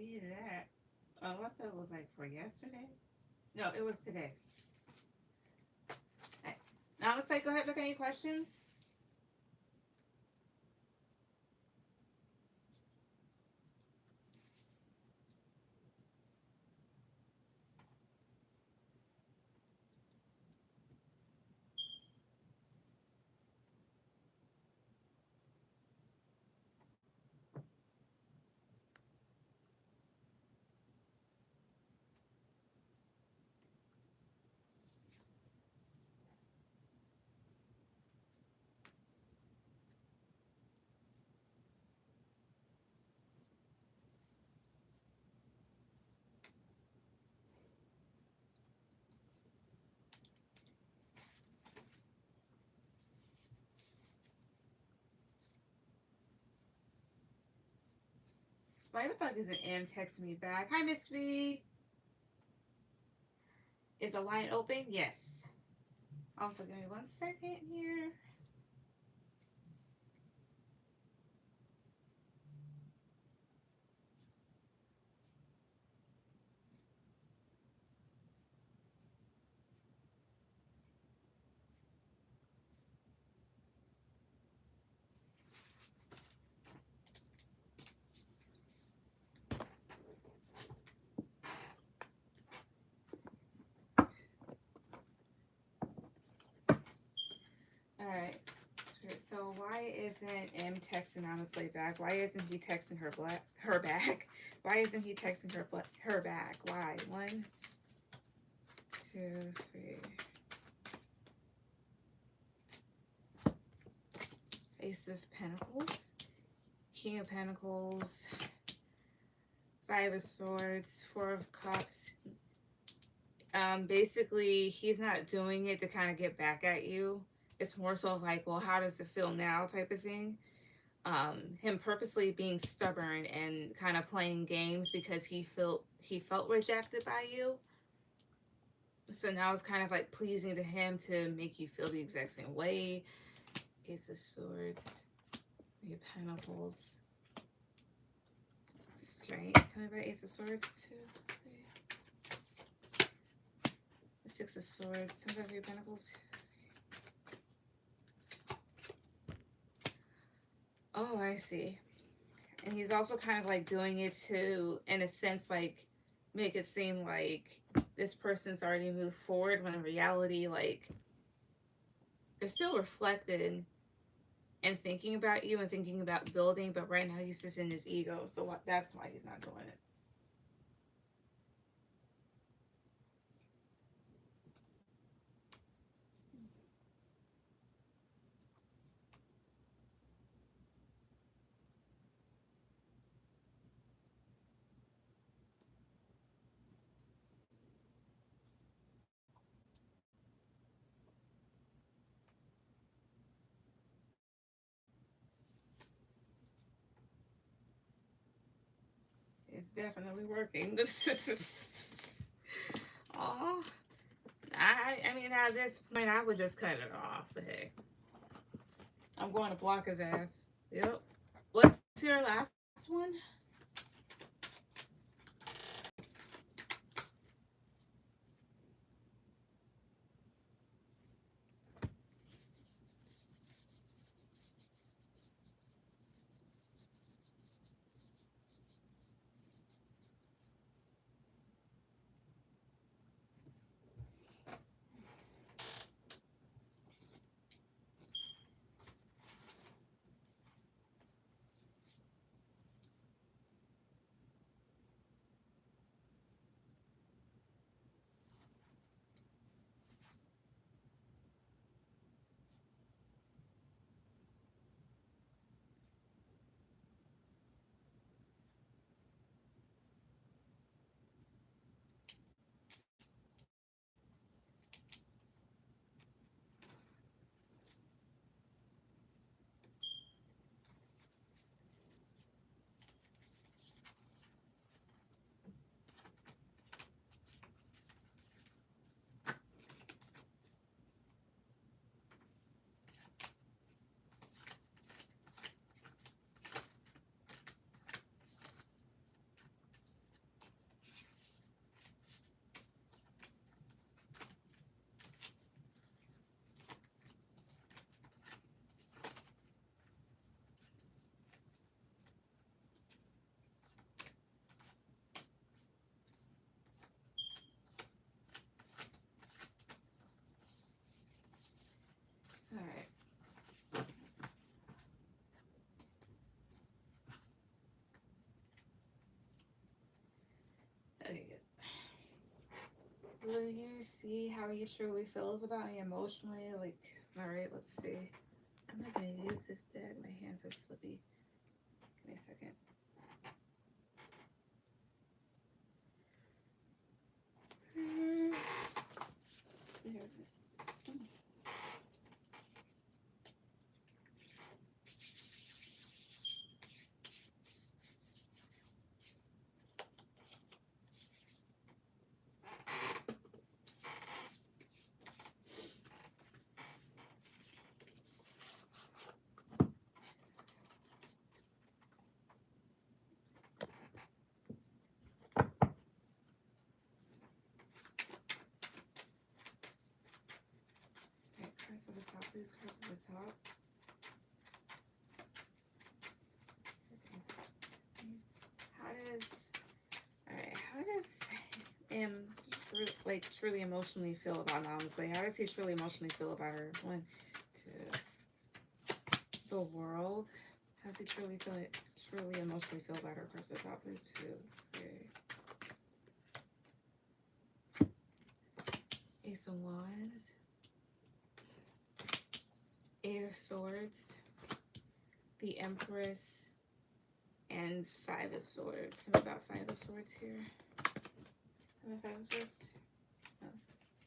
see that. Unless it was like for yesterday. No, it was today. Okay. Now let's go ahead. Look at any questions. Why the fuck isn't M texting me back? Hi, Miss V. Is the line open? Yes. Also, give me 1 second here. Alright. So why isn't M texting honestly back? Why isn't he texting her back? Why isn't he texting her back? Why? 1, 2, 3. Ace of Pentacles, King of Pentacles, 5 of Swords, 4 of Cups. Basically, he's not doing it to kind of get back at you. It's more so like, well, how does it feel now type of thing. Him purposely being stubborn and kind of playing games because he felt rejected by you. So now it's kind of like pleasing to him to make you feel the exact same way. Ace of Swords, 3 of Pentacles, Strength. Tell me about Ace of Swords, 2, 3. 6 of Swords, 3 of Pentacles. Oh, I see. And he's also kind of like doing it to, in a sense, like make it seem like this person's already moved forward when in reality, like they're still reflected and thinking about you and thinking about building, but right now he's just in his ego. So that's why he's not doing it. It's definitely working. Aw. I mean, at this point, I would just cut it off. But hey, I'm going to block his ass. Yep. Let's hear our last one. see how he truly feels about me emotionally. Like, all right, let's see. I'm not gonna use this deck. My hands are slippy. Give me a second. There it is. Okay, cards at the top, please. Cards at the top. How does like truly emotionally feel about Namaste? How does he truly emotionally feel about her? 1, 2, the world. How does he truly emotionally feel about her? Cards at the top, please. 2, 3. Ace of Wands. 8 of Swords. The Empress. And 5 of Swords. Tell me about 5 of Swords here. Tell me 5 of Swords. Oh,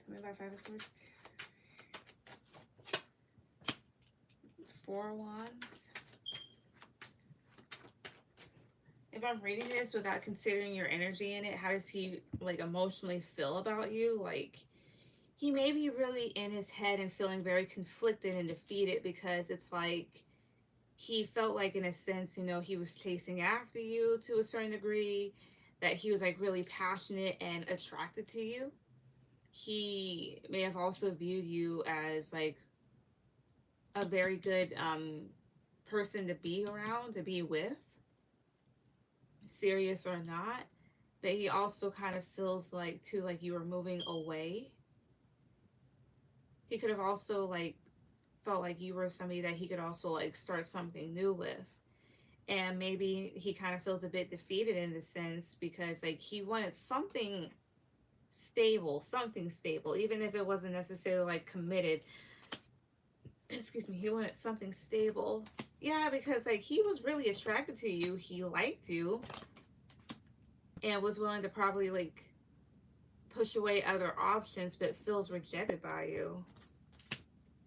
tell me about 5 of Swords. 4 Wands. If I'm reading this without considering your energy in it, how does he like emotionally feel about you? Like, he may be really in his head and feeling very conflicted and defeated, because it's like he felt like, in a sense, you know, he was chasing after you to a certain degree, that he was like really passionate and attracted to you. He may have also viewed you as like a very good person to be around, to be with, serious or not. But he also kind of feels like too, like you were moving away. He could have also like felt like you were somebody that he could also like start something new with. And maybe he kind of feels a bit defeated in this sense, because like he wanted something stable, even if it wasn't necessarily like committed. Excuse me, he wanted something stable. Yeah, because like he was really attracted to you, he liked you, and was willing to probably like push away other options, but feels rejected by you.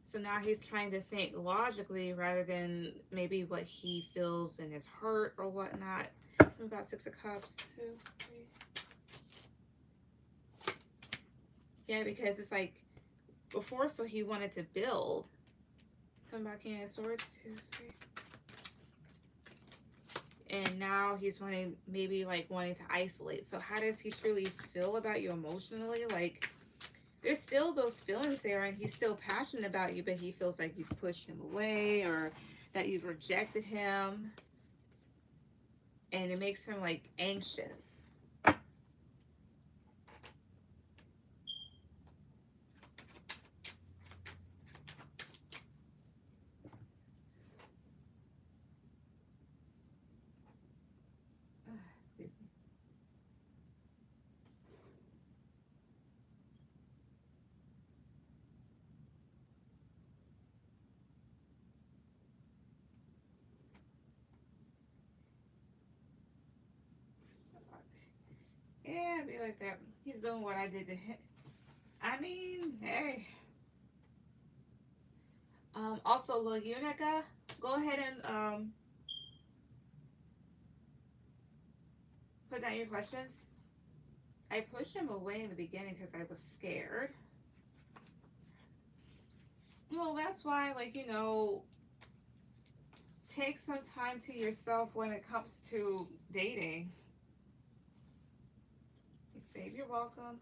So now he's trying to think logically rather than maybe what he feels in his heart or whatnot. About 6 of Cups, 2, 3. Yeah, because it's like before, so he wanted to build. Come back in Swords, 2, 3. And now he's maybe wanting to isolate. So how does he truly feel about you emotionally? Like, there's still those feelings there, and he's still passionate about you, but he feels like you've pushed him away, or that you've rejected him, and it makes him like anxious. Excuse me. Yeah, it'd be like that. He's doing what I did to him. I mean, hey. Also, Lil Unica, go ahead and put down your questions. I pushed him away in the beginning because I was scared. Well, that's why, like, you know, take some time to yourself when it comes to dating. Babe, you're welcome.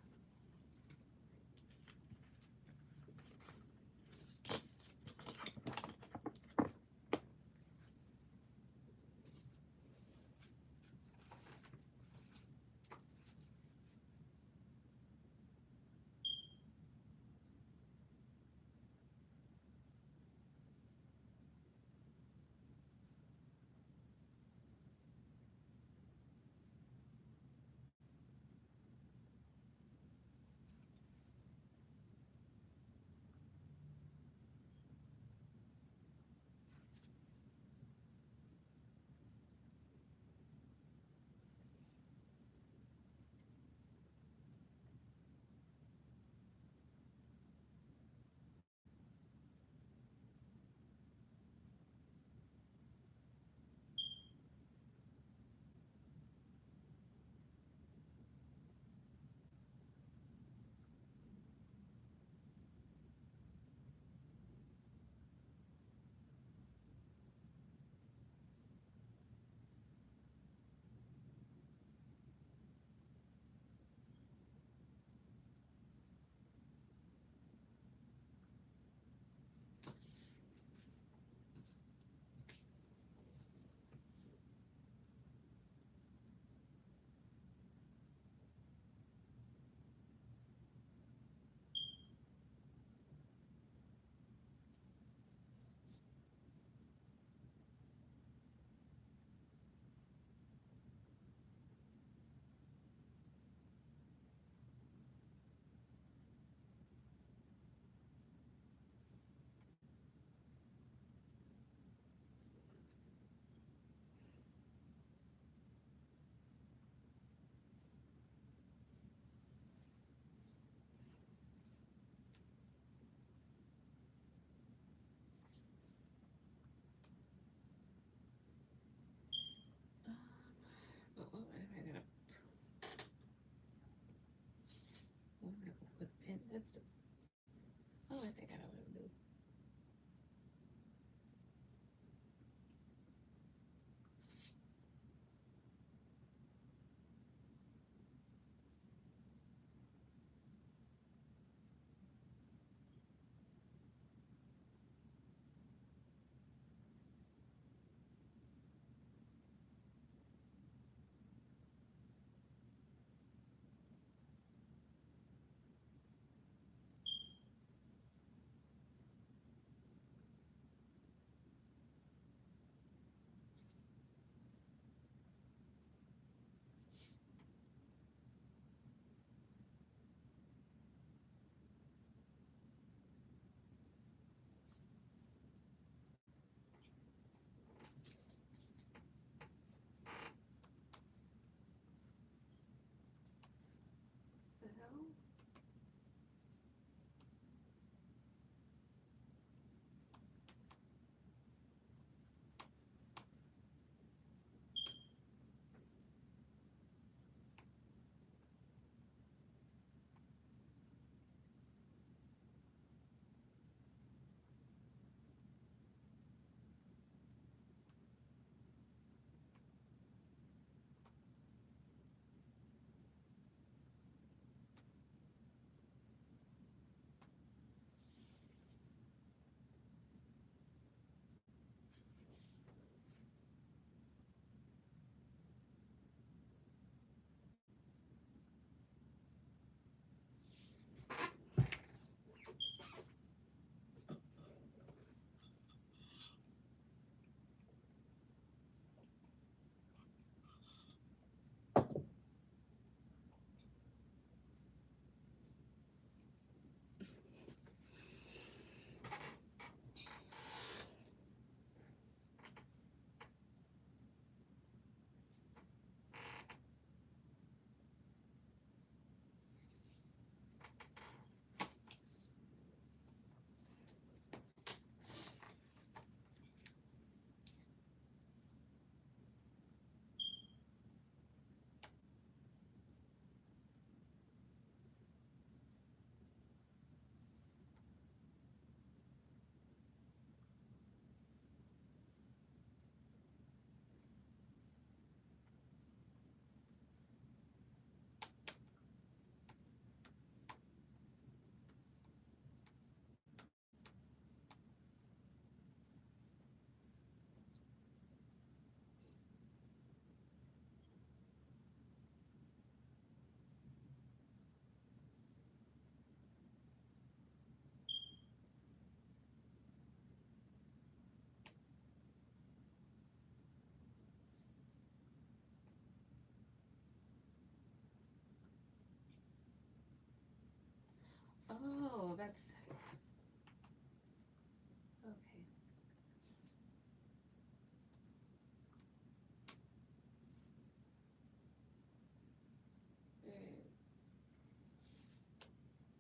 Oh, that's okay.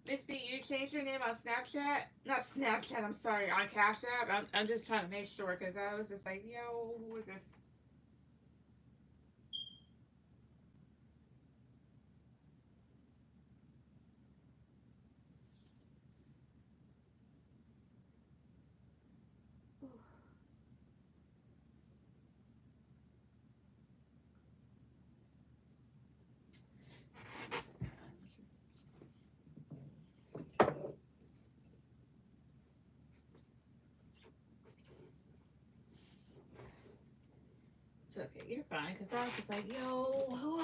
Miss B, you changed your name on Snapchat? Not Snapchat, I'm sorry, on Cash App. I'm just trying to make sure because I was just like, yo, who is this? Ooh, it's okay, you're fine because I was just like, yo.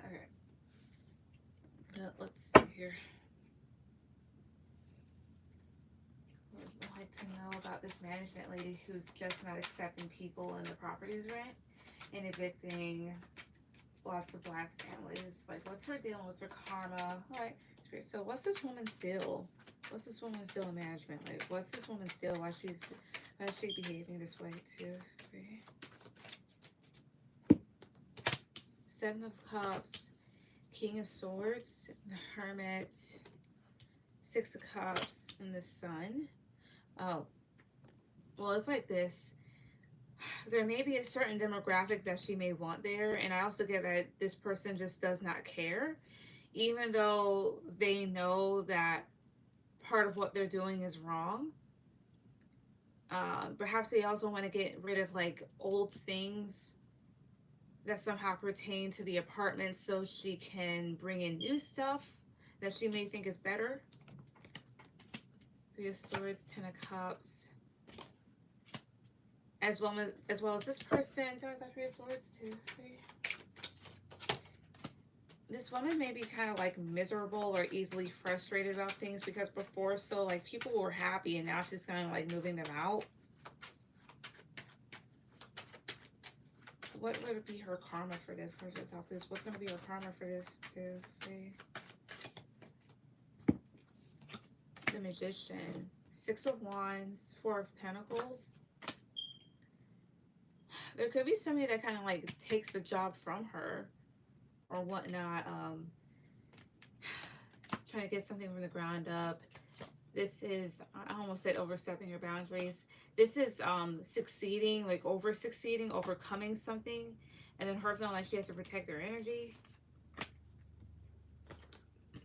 Okay, let's see here. I'd like to know about this management lady who's just not accepting people in the property's rent and evicting lots of black families. Like, what's her deal? What's her karma? All right, Spirit. So, what's this woman's deal? What's this woman's deal in management? Like, what's this woman's deal? Why is she behaving this way? 2, 3, 7 of Cups, King of Swords, the Hermit, 6 of Cups, and the Sun. Oh, well, it's like this. There may be a certain demographic that she may want there, and I also get that this person just does not care, even though they know that part of what they're doing is wrong. Perhaps they also want to get rid of like old things that somehow pertain to the apartment so she can bring in new stuff that she may think is better. 3 of Swords, 10 of Cups. As well as this person. Do I got 3 of Swords? 2, 3. This woman may be kind of like miserable or easily frustrated about things because before, so like people were happy and now she's kind of like moving them out. What would be her karma for this? What's going to be her karma for this? 2, 3. The Magician, 6 of Wands, 4 of Pentacles. There could be somebody that kind of like takes the job from her or whatnot. Trying to get something from the ground up. This is, I almost said overstepping your boundaries. This is succeeding, like over succeeding, overcoming something, and then her feeling like she has to protect her energy.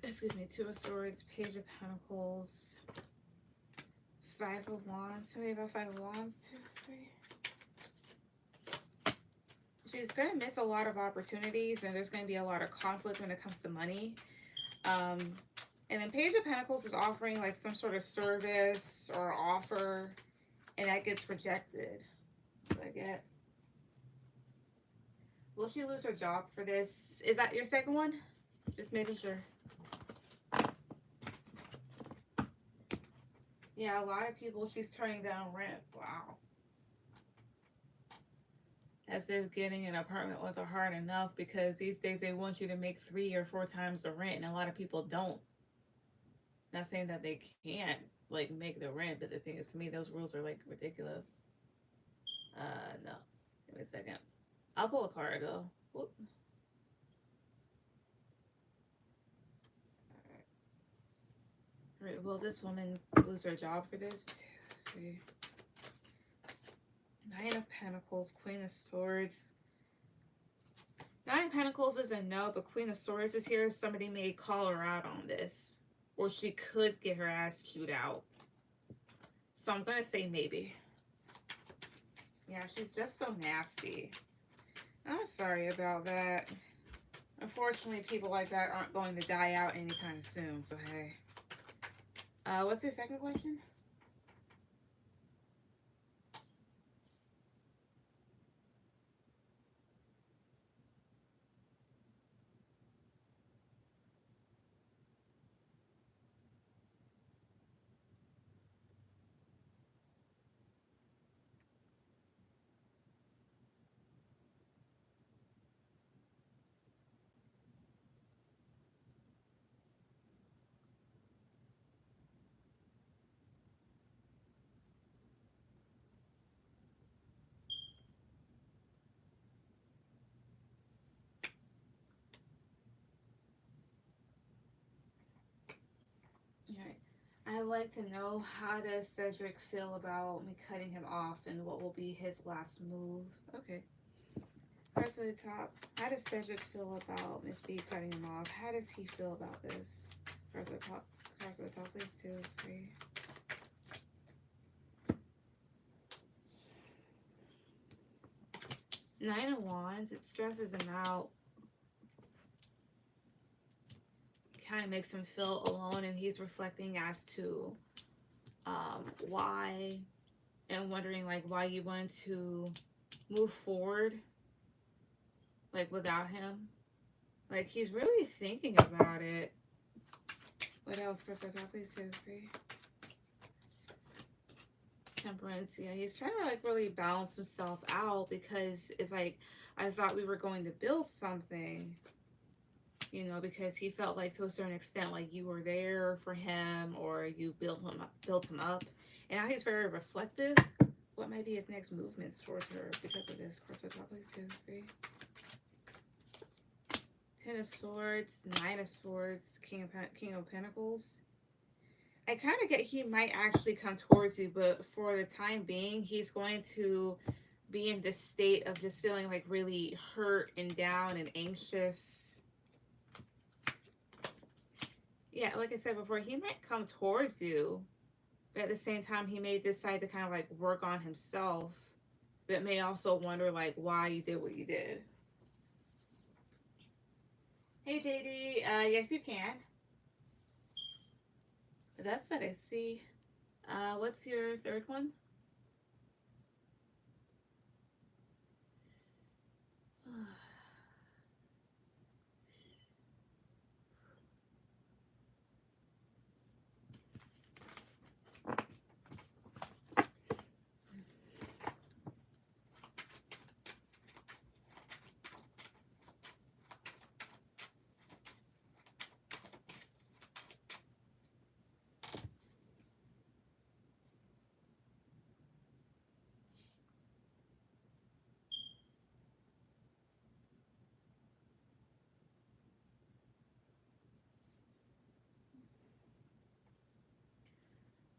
Excuse me, 2 of Swords, Page of Pentacles, 5 of Wands. Something about 5 of Wands, 2, 3. She's going to miss a lot of opportunities, and there's going to be a lot of conflict when it comes to money. And then Page of Pentacles is offering like some sort of service or offer, and that gets rejected. That's what I get. Will she lose her job for this? Is that your second one? Just making sure. Yeah, a lot of people she's turning down rent. Wow. As if getting an apartment wasn't hard enough, because these days they want you to make 3 or 4 times the rent, and a lot of people don't. Not saying that they can't like make the rent, but the thing is, to me, those rules are like ridiculous. No. Give me a second. I'll pull a card though. Whoop. All right. Will this woman lose her job for this? 2, 3. 9 of Pentacles, Queen of Swords. 9 of Pentacles is a no, but Queen of Swords is here. Somebody may call her out on this, or she could get her ass chewed out. So I'm gonna say maybe. Yeah, she's just so nasty. I'm sorry about that. Unfortunately, people like that aren't going to die out anytime soon, so hey. What's your second question? would like to know, how does Cedric feel about me cutting him off, and what will be his last move? Okay. Cards at the top. How does Cedric feel about Miss B cutting him off? How does he feel about this? Cards at the top. Cards at the top, please. 2, 3. Nine of Wands. It stresses him out. Kind of makes him feel alone, and he's reflecting as to why, and wondering like why you want to move forward like without him. Like he's really thinking about it. What else? First, our top, please. 2, 3. Temperance. Yeah, he's trying to like really balance himself out, because it's like, I thought we were going to build something, you know, because he felt like to a certain extent like you were there for him, or you built him up, and now he's very reflective. What might be his next movements towards her because of this? Cross our top, please. 2, 3. 10 of Swords, 9 of Swords, King of Pentacles. I kind of get he might actually come towards you, but for the time being, he's going to be in this state of just feeling like really hurt and down and anxious. Yeah, like I said before, he might come towards you, but at the same time, he may decide to kind of like work on himself, but may also wonder like why you did what you did. Hey JD, yes you can. That's what I see. What's your third one?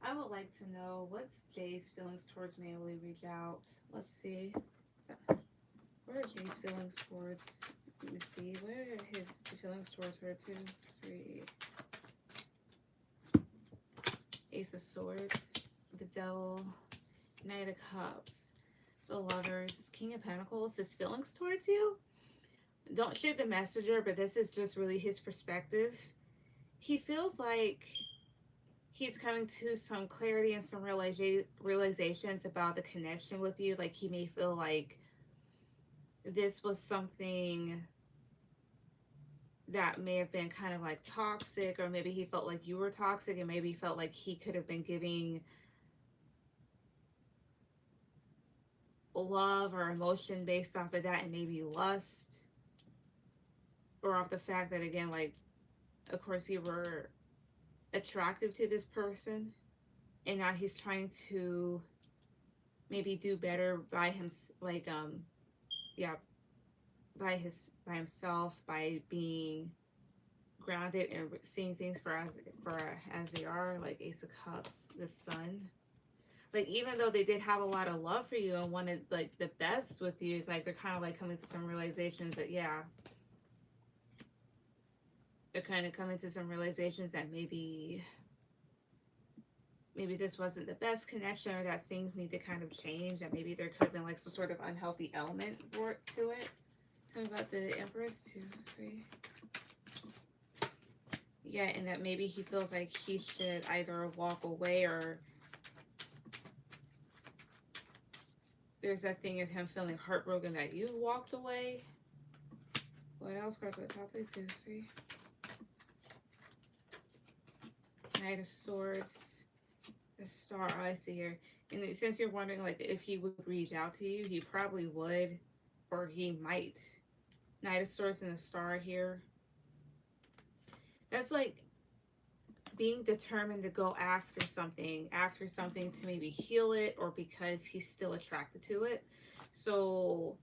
I would like to know, what's Jay's feelings towards me? Will he reach out? Let's see. Where are Jay's feelings towards Miss B? Where are his feelings towards her? 2, 3. Ace of Swords, the Devil, Knight of Cups, the Lovers, King of Pentacles. His feelings towards you? Don't shoot the messenger, but this is just really his perspective. He feels like he's coming to some clarity and some realizations about the connection with you. Like he may feel like this was something that may have been kind of like toxic, or maybe he felt like you were toxic, and maybe he felt like he could have been giving love or emotion based off of that, and maybe lust, or off the fact that, again, like, of course you were attractive to this person, and now he's trying to maybe do better by him, like yeah, by himself, by being grounded and seeing things for as they are. Like Ace of Cups, the Sun. Like even though they did have a lot of love for you and wanted like the best with you, it's like they're kind of like coming to some realizations that, yeah, they're kind of coming to some realizations that maybe this wasn't the best connection, or that things need to kind of change, that maybe there could have been like some sort of unhealthy element to it. Tell me about the Empress. 2, 3. Yeah, and that maybe he feels like he should either walk away, or there's that thing of him feeling heartbroken that you walked away. What else? Cards at the top, please. 2, 3. Knight of Swords. The Star. Oh, I see here. And since you're wondering like if he would reach out to you, he probably would, or he might. Knight of Swords and the Star here. That's like being determined to go after something to maybe heal it, or because he's still attracted to it. So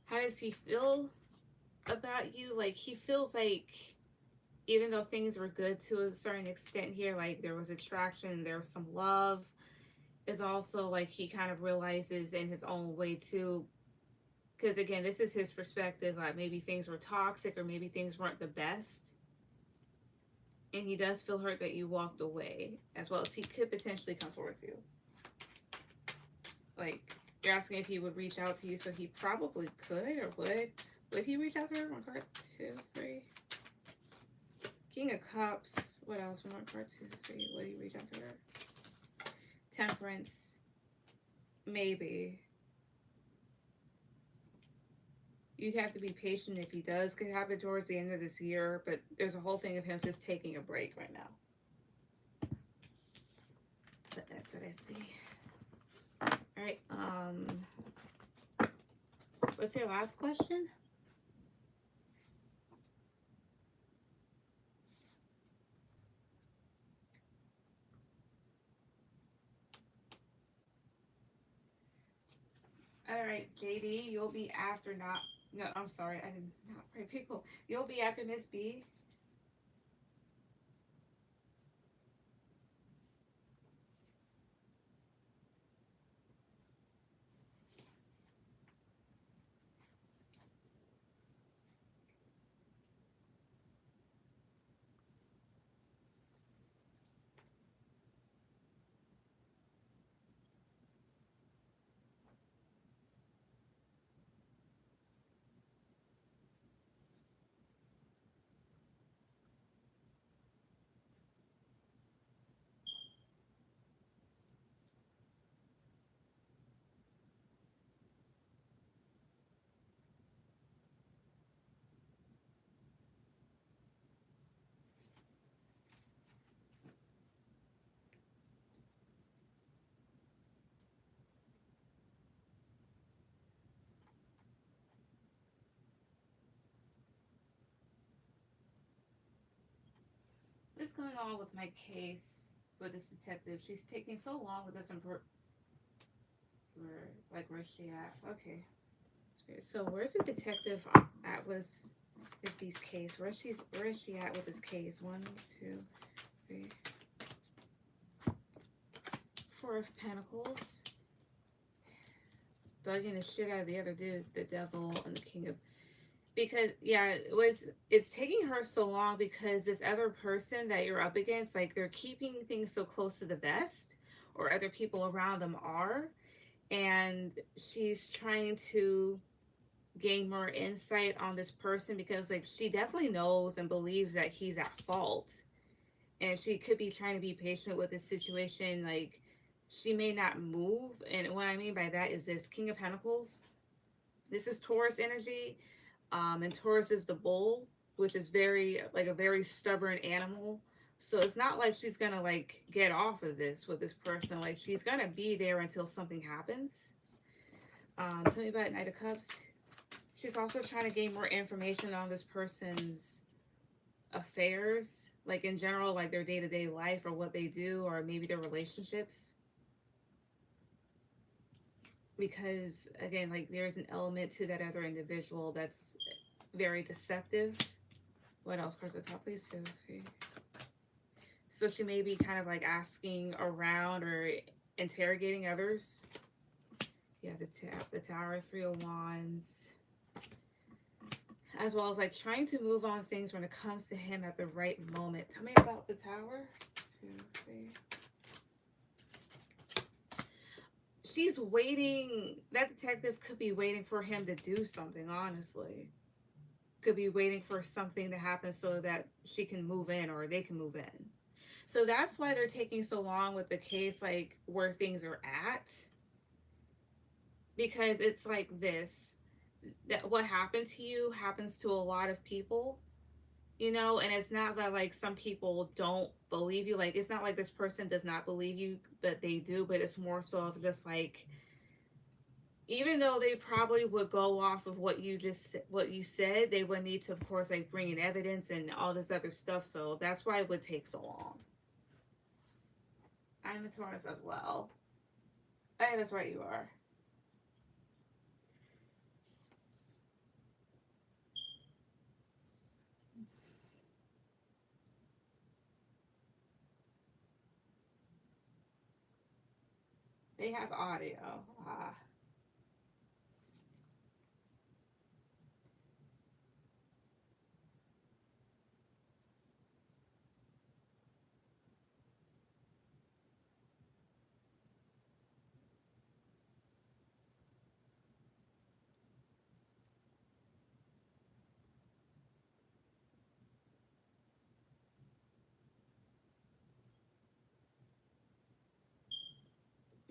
how does he feel about you? Like he feels like even though things were good to a certain extent here, like there was attraction, there was some love, is also like he kind of realizes in his own way too, because again, this is his perspective, like maybe things were toxic or maybe things weren't the best, and he does feel hurt that you walked away, as well as he could potentially come towards you. Like, you're asking if he would reach out to you, so he probably could, or would he reach out to her? One card, 2, 3. King of Cups. What else? One card, 2, 3. Would he reach out to her? Temperance. Maybe. You'd have to be patient if he does. Could happen towards the end of this year, but there's a whole thing of him just taking a break right now. But that's what I see. All right. What's your last question? All right, JD, you'll be after not. No, I'm sorry, I did not pray people. You'll be after Miss B. What's going on with my case with this detective? She's taking so long with this where's she at? Okay. So where's the detective at with Miss B's case? Where is she at with this case? 1, 2, 3. 4 of Pentacles. Bugging the shit out of the other dude, the Devil and the King of... Because, yeah, it's taking her so long because this other person that you're up against, like, they're keeping things so close to the vest, or other people around them are, and she's trying to gain more insight on this person because, like, she definitely knows and believes that he's at fault, and she could be trying to be patient with this situation. Like, she may not move, and what I mean by that is this King of Pentacles. This is Taurus energy. And Taurus is the bull, which is very, like, a very stubborn animal. So it's not like she's gonna, like, get off of this with this person. Like, she's gonna be there until something happens. Tell me about Knight of Cups. She's also trying to gain more information on this person's affairs, like, in general, like their day-to-day life or what they do, or maybe their relationships. Because, again, like, there's an element to that other individual that's very deceptive. What else? Cards at the top, please. 2, 3. So she may be kind of like asking around or interrogating others. Yeah, the Tower, 3 of Wands. As well as, like, trying to move on things when it comes to him at the right moment. Tell me about the Tower. 2, 3. She's waiting. That detective could be waiting for him to do something, honestly. Could be waiting for something to happen so that she can move in, or they can move in. So that's why they're taking so long with the case, like, where things are at. Because it's like this. That what happened to you happens to a lot of people. You know, and it's not that, like, some people don't believe you. Like, it's not like this person does not believe you, but they do. But it's more so of just, like, even though they probably would go off of what you said, they would need to, of course, like, bring in evidence and all this other stuff. So that's why it would take so long. I'm a Taurus as well. Oh, that's right, you are. They have audio. Ah.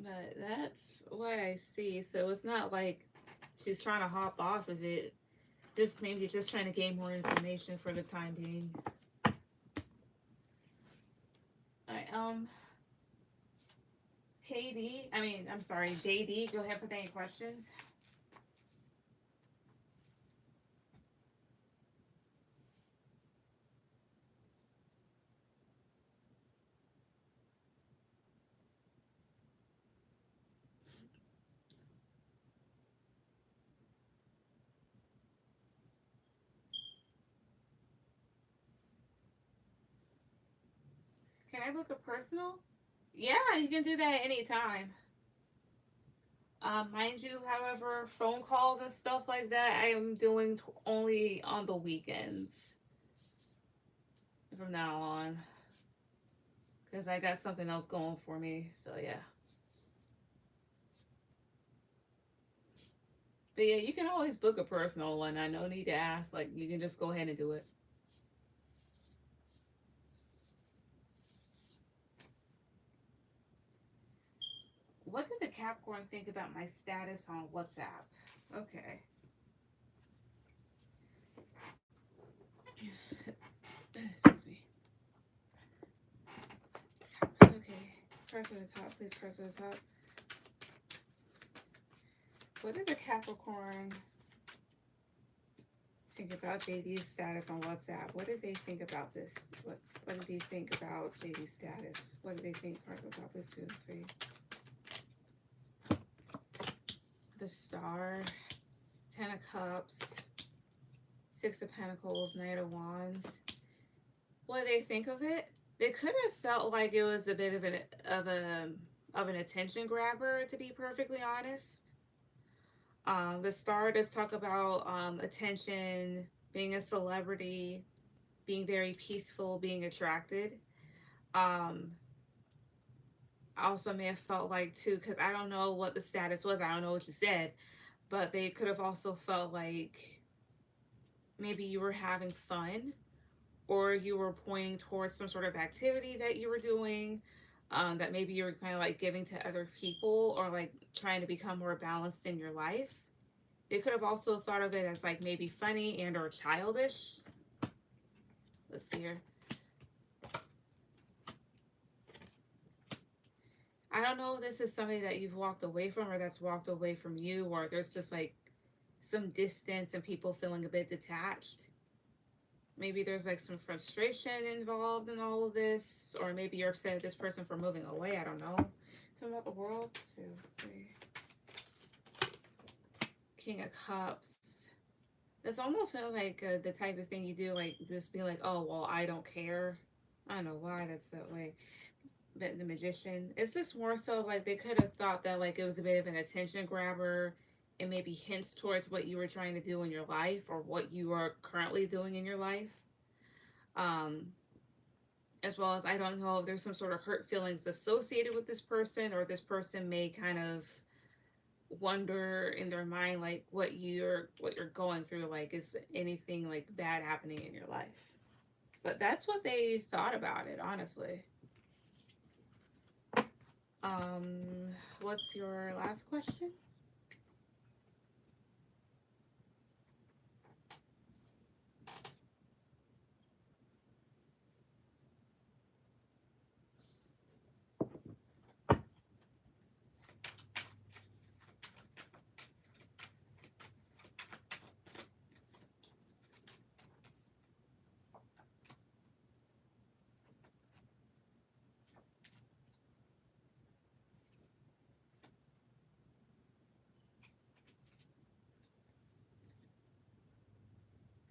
But that's what I see. So it's not like she's trying to hop off of it. Just maybe just trying to gain more information for the time being. Alright, KD, I mean, I'm sorry, JD, go ahead with any questions. Can I book a personal? Yeah, you can do that anytime. Mind you, however, phone calls and stuff like that, I am doing only on the weekends from now on. Because I got something else going for me. So, yeah. But yeah, you can always book a personal one. I no need to ask. Like, you can just go ahead and do it. What did the Capricorn think about my status on WhatsApp? Okay. Excuse me. Okay. Card to the top, please. Card to the top. What did the Capricorn think about JD's status on WhatsApp? What did they think about this? What did they think about JD's status? What did they think? Cards on top, please. 2, 3. The Star, 10 of Cups, 6 of Pentacles, Knight of Wands. What do they think of it? They could have felt like it was a bit of an attention grabber, to be perfectly honest. The Star does talk about attention, being a celebrity, being very peaceful, being attracted. Um, I also may have felt like too, because I don't know what the status was. I don't know what you said, but they could have also felt like maybe you were having fun, or you were pointing towards some sort of activity that you were doing, that maybe you were kind of like giving to other people, or like trying to become more balanced in your life. They could have also thought of it as like maybe funny and or childish. Let's see here. I don't know if this is somebody that you've walked away from, or that's walked away from you, or there's just like some distance and people feeling a bit detached. Maybe there's like some frustration involved in all of this, or maybe you're upset at this person for moving away. I don't know. Tell me about the world. 2, 3. King of Cups. It's almost like the type of thing you do, like just be like, oh, well, I don't care. I don't know why that's that way. But the Magician, it's just more so like they could have thought that like it was a bit of an attention grabber, and maybe hints towards what you were trying to do in your life, or what you are currently doing in your life. Um, as well as I don't know if there's some sort of hurt feelings associated with this person, or this person may kind of wonder in their mind like what you're going through, like is anything like bad happening in your life. But that's what they thought about it, honestly. um what's your last question?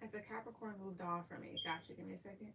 Has a Capricorn moved on from me? Gotcha, give me a second.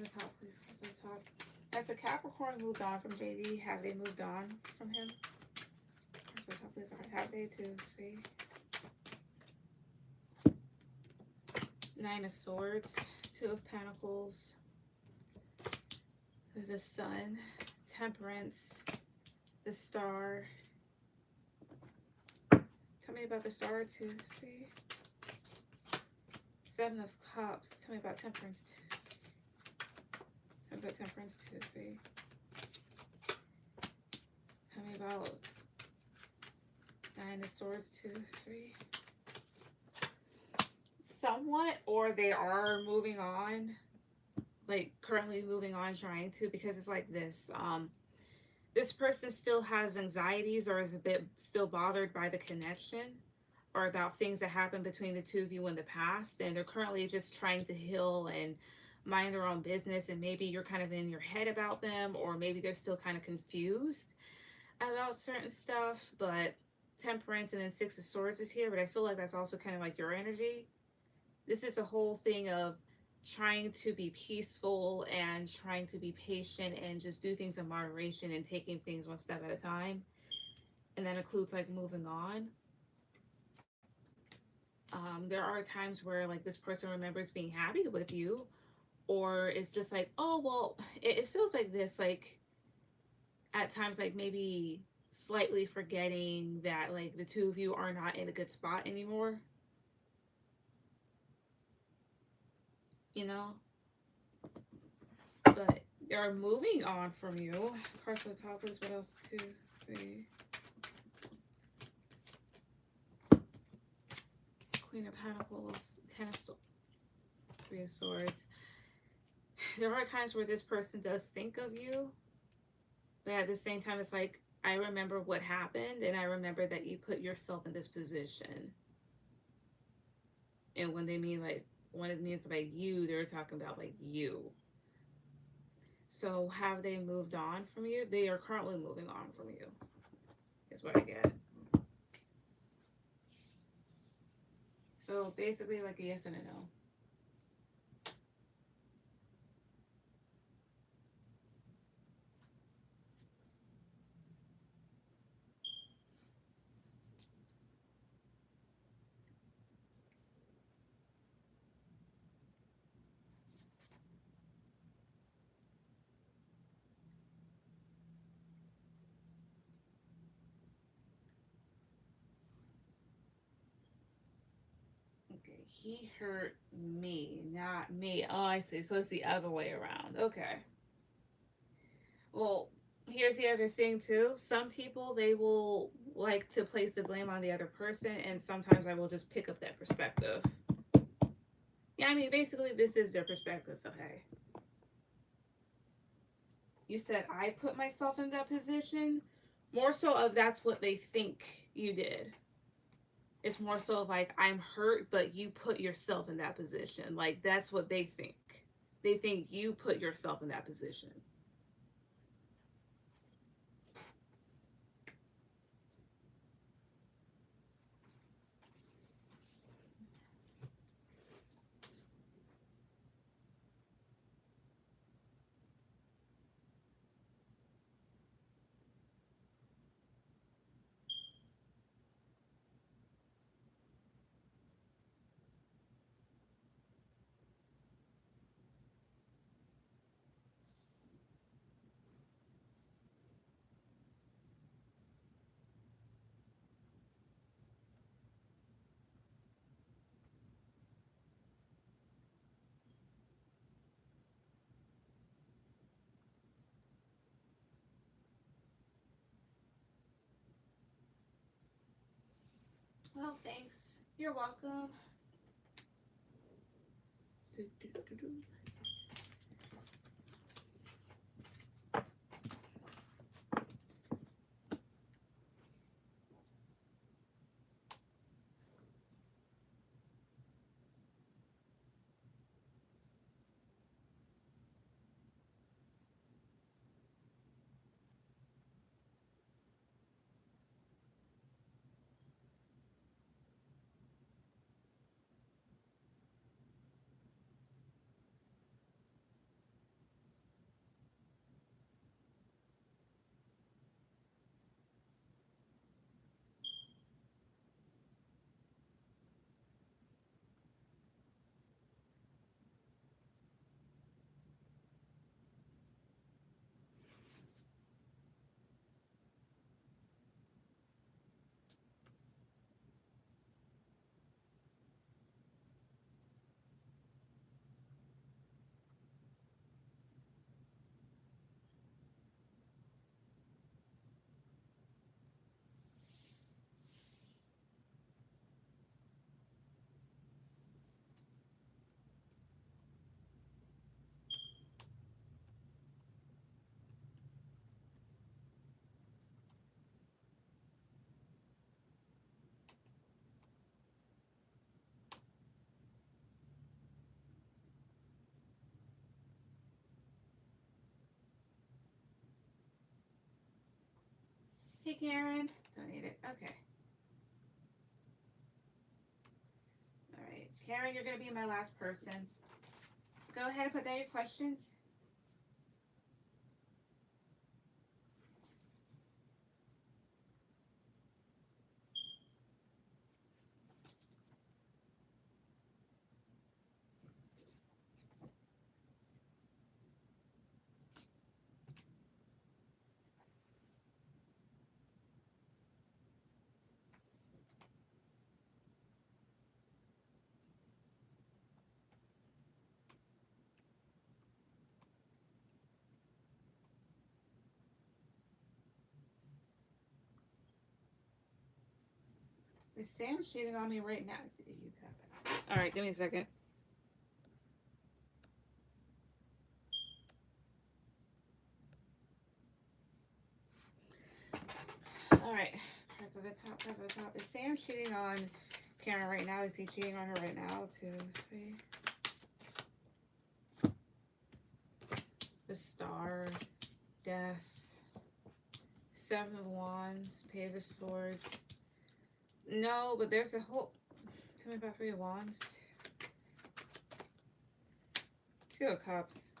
to the top, please. Cards to the top. Has a Capricorn moved on from JD? Have they moved on from him? Cards to the top, please. All right, have they too? See. Nine of Swords, Two of Pentacles, the Sun, Temperance, the Star. Tell me about the Star too. See. Seven of Cups. Tell me about Temperance too. Tell me about Temperance too. See. Tell me about Nine of Swords 2, 3. Somewhat, or they are moving on, like currently moving on, trying to, because it's like this. This person still has anxieties or is a bit still bothered by the connection or about things that happened between the two of you in the past, and they're currently just trying to heal and mind their own business, and maybe you're kind of in your head about them, or maybe they're still kind of confused about certain stuff. But Temperance and then Six of Swords is here, but I feel like that's also kind of like your energy. This is a whole thing of trying to be peaceful and trying to be patient and just do things in moderation and taking things one step at a time. And that includes like moving on. There are times where like this person remembers being happy with you, or it's just like, oh, well, it feels like this, like at times, like maybe slightly forgetting that like the two of you are not in a good spot anymore. You know, but they're moving on from you. Cards to the top is what else? 2, 3. Queen of Pentacles, 10 of Swords, 3 of Swords. There are times where this person does think of you, but at the same time, it's like, I remember what happened, and I remember that you put yourself in this position. And when they mean like, when it means like you, they're talking about like you. So have they moved on from you? They are currently moving on from you, is what I get. So basically like a yes and a no. Okay, he hurt me, not me. Oh, I see. So it's the other way around. Okay. Well, here's the other thing too. Some people, they will like to place the blame on the other person, and sometimes I will just pick up that perspective. Yeah, I mean, basically this is their perspective, so hey. You said I put myself in that position. More so of that's what they think you did. It's more so of like, I'm hurt, but you put yourself in that position. Like, that's what they think. They think you put yourself in that position. Well, thanks. You're welcome. Hey, Karen. Donated. Okay. All right. Karen, you're going to be my last person. Go ahead and put down your questions. Is Sam cheating on me right now? All right, give me a second. All right, press at the top, press at the top. Is Sam cheating on Karen right now? Is he cheating on her right now? 2, 3. The Star, Death, 7 of Wands, Page of Swords. No, but there's a whole. Tell me about 3 of Wands. 2 of Cups.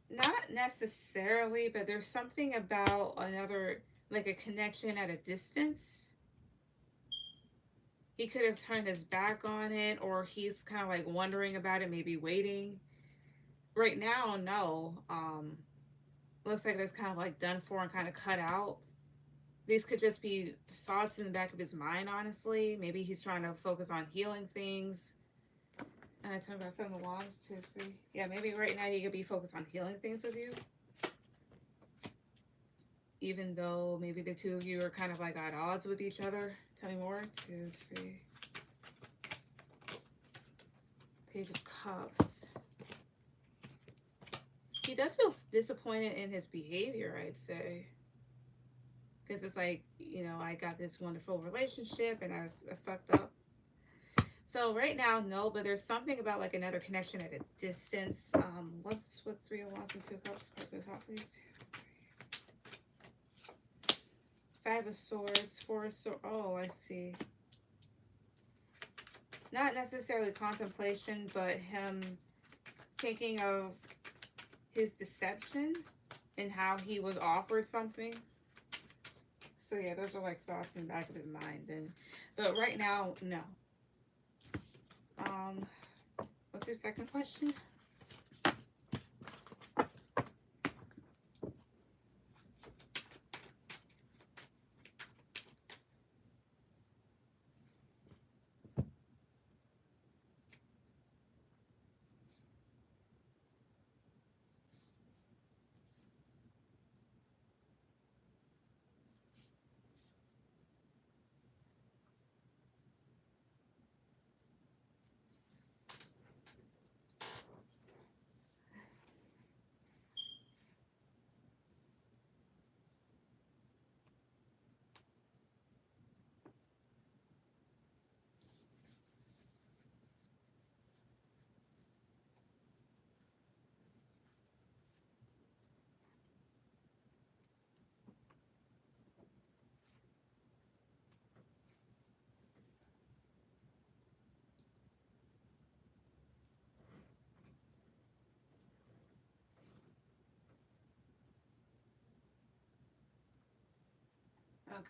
Not necessarily, but there's something about another, like a connection at a distance. He could have turned his back on it, or he's kind of like wondering about it, maybe waiting. Right now, no. Looks like that's kind of like done for and kind of cut out. These could just be thoughts in the back of his mind, honestly. Maybe he's trying to focus on healing things. Tell me about 7 of Wands, 2, 3. Yeah, maybe right now he could be focused on healing things with you. Even though maybe the two of you are kind of like at odds with each other. Tell me more. 2, 3. Page of Cups. He does feel disappointed in his behavior, I'd say. Because it's like, you know, I got this wonderful relationship and I fucked up. So right now, no, but there's something about like another connection at a distance. What's with 3 of Wands and 2 of Cups? Press the top, please. 5 of Swords, 4 of Swords. Oh, I see. Not necessarily contemplation, but him thinking of his deception and how he was offered something. So yeah, those are like thoughts in the back of his mind. But right now, no. What's your second question?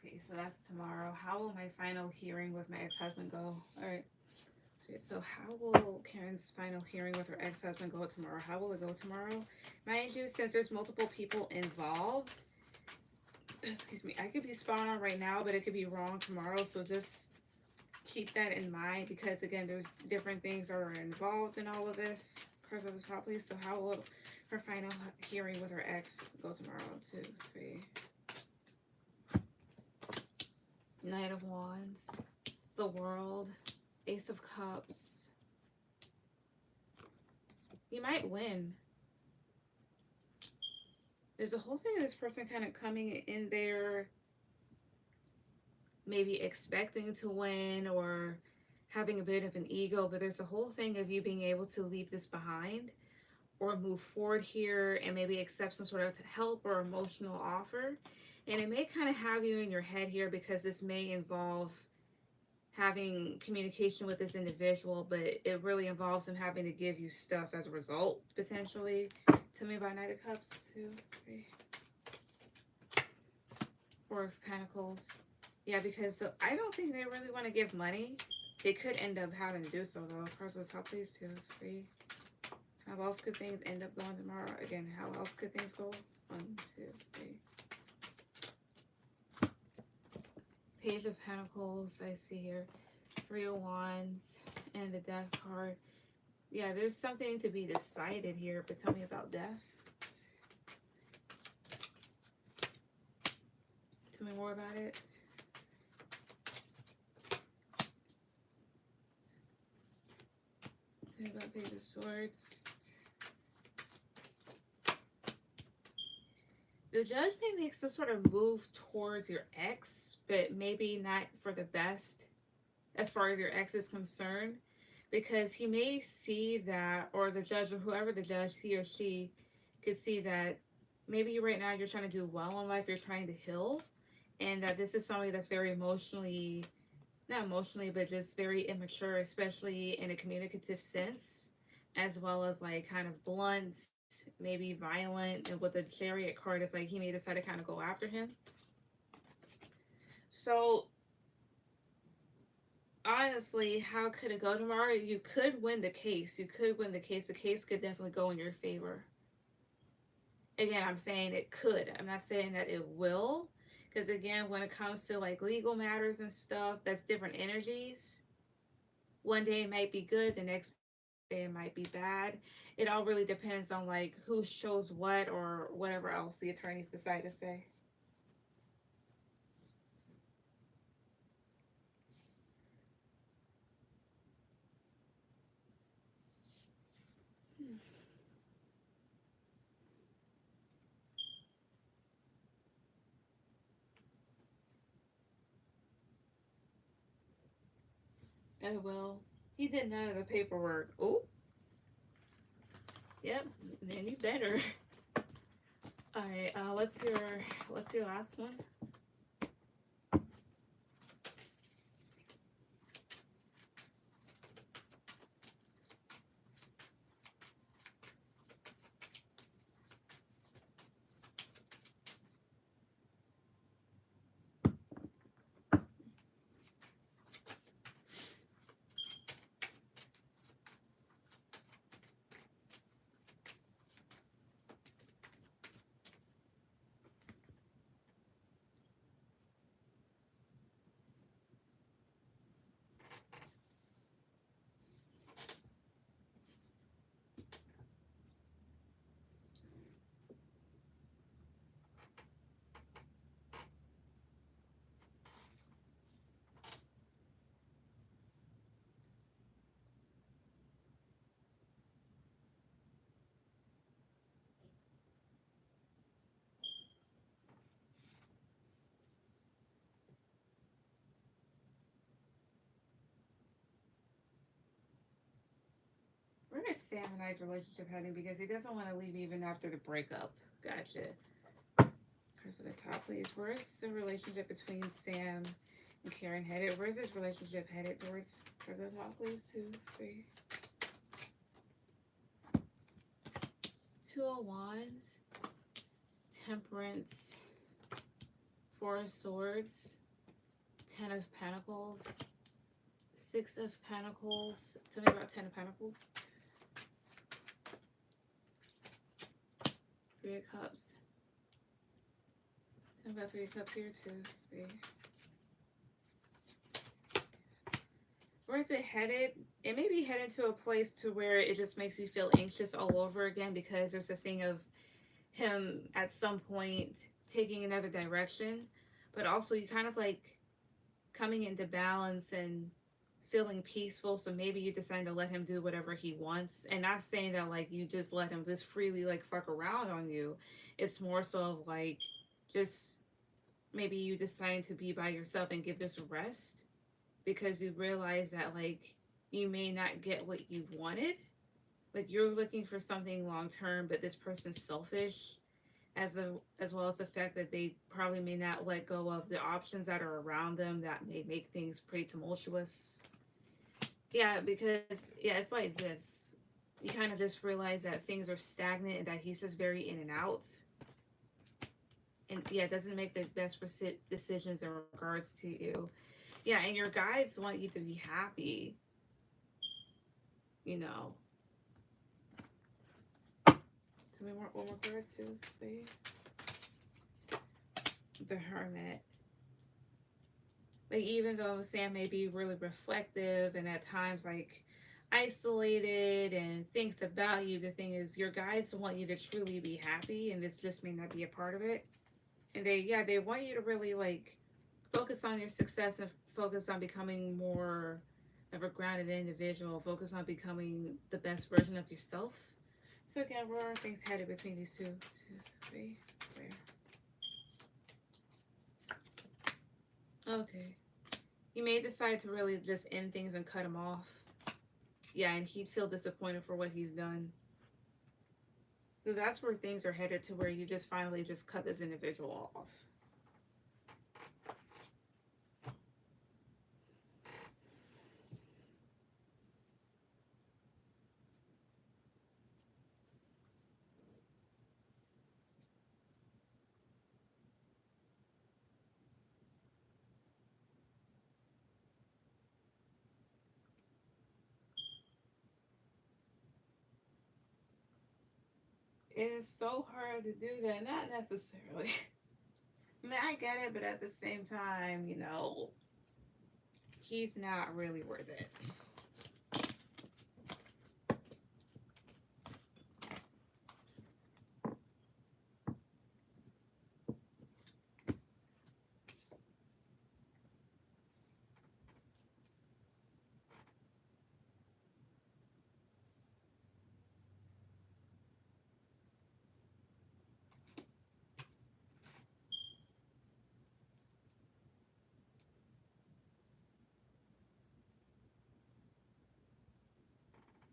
Okay, so that's tomorrow. How will my final hearing with my ex-husband go? All right. So how will Karen's final hearing with her ex-husband go tomorrow? How will it go tomorrow? Mind you, since there's multiple people involved, excuse me, I could be spot on right now, but it could be wrong tomorrow. So just keep that in mind because, again, there's different things that are involved in all of this. Press at the top, please. So how will her final hearing with her ex go tomorrow? 2, 3. Knight of Wands, the World, Ace of Cups. You might win. There's a whole thing of this person kind of coming in there, maybe expecting to win or having a bit of an ego, but there's a whole thing of you being able to leave this behind or move forward here and maybe accept some sort of help or emotional offer. And it may kind of have you in your head here because this may involve having communication with this individual, but it really involves him having to give you stuff as a result, potentially. Tell me about Knight of Cups, 2, 3, 4 of Pentacles. Yeah, because so I don't think they really want to give money. They could end up having to do so, though. Cards of the top, please. 2, 3. How else could things end up going tomorrow? Again, how else could things go? 1, 2, 3. Page of Pentacles, I see here. 3 of Wands and the Death card. Yeah, there's something to be decided here, but tell me about death. Tell me more about it. Tell me about Page of Swords. The judge may make some sort of move towards your ex, but maybe not for the best as far as your ex is concerned, because he may see that, or the judge, or whoever the judge, he or she could see that maybe right now you're trying to do well in life, you're trying to heal, and that this is somebody that's very emotionally, not emotionally, but just very immature, especially in a communicative sense, as well as like kind of blunt, maybe violent. And with the Chariot card, it's like he may decide to kind of go after him. So honestly, how could it go tomorrow? You could win the case. You could win the case. The case could definitely go in your favor. Again, I'm saying it could. I'm not saying that it will. Because again, when it comes to like legal matters and stuff, that's different energies. One day it might be good, the next day it might be bad. It all really depends on like who shows what or whatever else the attorneys decide to say. Oh well, he did none of the paperwork. Oh, yep. Then you better. All right. What's your last one? Where is Sam and I's relationship heading? Because he doesn't want to leave even after the breakup. Gotcha. Cards at the top, please. Where is the relationship between Sam and Karen headed? Where's this relationship headed towards? Cards at the top, please. 2, 3. 2 of Wands. Temperance. 4 of Swords. 10 of Pentacles. 6 of Pentacles. Tell me about 10 of Pentacles. 3 of Cups. Tell me about 3 of Cups here. 2, 3. Where is it headed? It may be headed to a place to where it just makes you feel anxious all over again, because there's a thing of him at some point taking another direction, but also you kind of like coming into balance and feeling peaceful. So maybe you decide to let him do whatever he wants, and not saying that like you just let him just freely like fuck around on you. It's more so of like just maybe you decide to be by yourself and give this a rest, because you realize that like you may not get what you wanted. Like you're looking for something long term, but this person's selfish. as well as the fact that they probably may not let go of the options that are around them that may make things pretty tumultuous. Yeah, because yeah, it's like this. You kind of just realize that things are stagnant and that he's just very in and out. And yeah, doesn't make the best decisions in regards to you. Yeah, and your guides want you to be happy, you know. Tell me more, one more card to see. The Hermit. Like, even though Sam may be really reflective and at times like isolated and thinks about you, the thing is your guides want you to truly be happy, and this just may not be a part of it. And they want you to really like focus on your success and focus on becoming more of a grounded individual, focus on becoming the best version of yourself. So again, where are things headed between these two, three, where? Okay. He may decide to really just end things and cut him off. Yeah, and he'd feel disappointed for what he's done. So that's where things are headed, to where you just finally just cut this individual off. It is so hard to do that. Not necessarily. I mean, I get it, but at the same time, you know, he's not really worth it.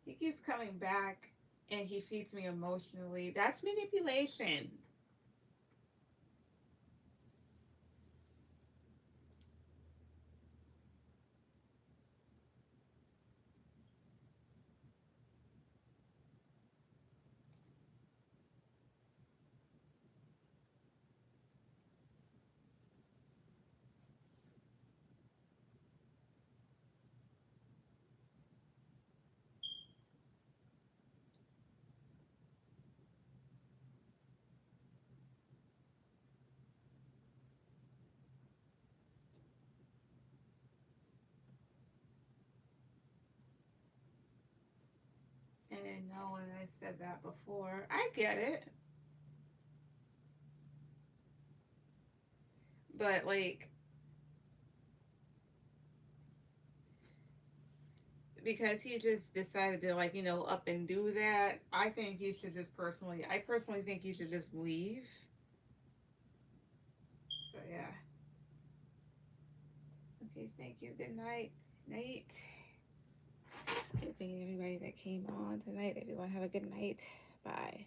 He keeps coming back and he feeds me emotionally. That's manipulation. And then no one, I said that before. I get it. But like, because he just decided to like, you know, up and do that, I think you should just I personally think you should just leave. So yeah. Okay, thank you. Good night. Night. Okay, thank you everybody that came on tonight. Everyone have a good night. Bye.